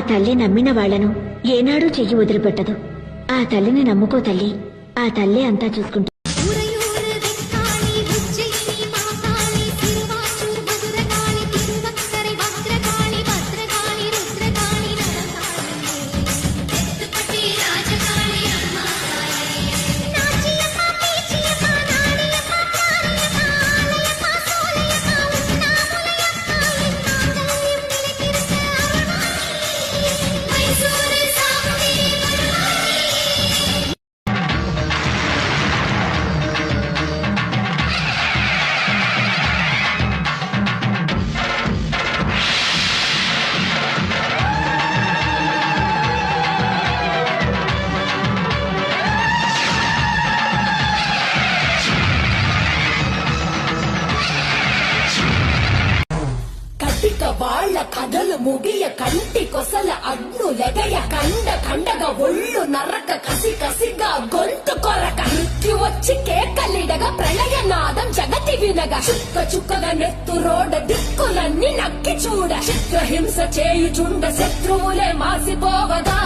తల్లి నమ్మిన వాళ్లను ఏనాడూ చెయ్యి వదిలిపెట్టదు. ఆ తల్లిని నమ్ముకో తల్లి, ఆ తల్లి అంతా చూసుకుంటుంది. వాళ్ళ కథలు ముగియ కంటి కొసల అడ్డు లెగయ కండ కండగా ఒళ్ళు నరక కసి కసిగా గొంతు కొరక మృత్యు వచ్చి కేకలిడగా ప్రళయనాదం జగతి వినగా చుక్క చుక్కగా నెత్తు రోడ దిక్కులన్నీ నక్కి చూడ చిత్రహింస చేయుచుండ శత్రువులే మాసిపోవగా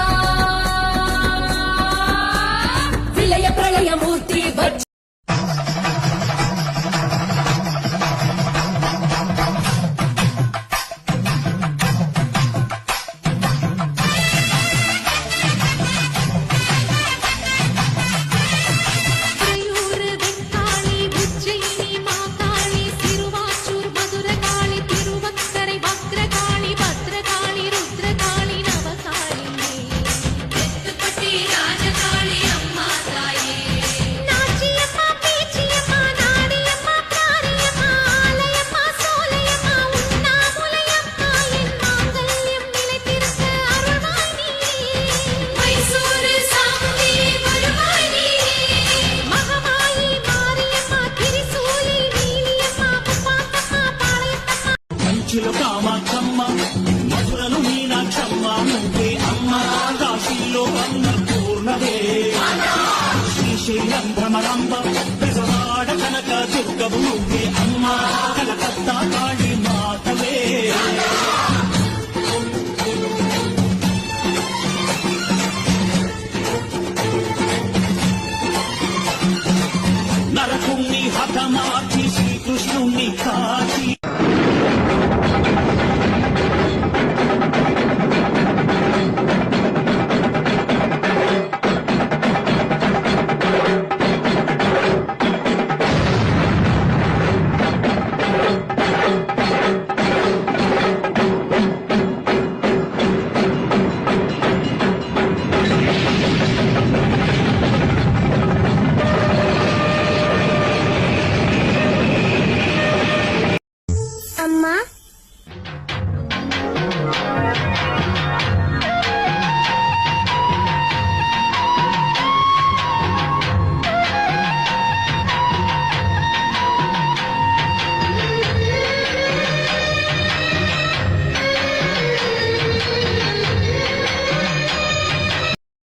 విలయ ప్రళయమూర్తి వచ్చి కామాక్షమ్మ మధురను మీనాక్షమ్మ నువ్వే అమ్మ కాశీలో అన్న పూర్ణవే శ్రీశైలం భ్రమరాంబ పెసవాడ కనక దుర్గవు నువ్వే అమ్మ కలకత్తా కాళీ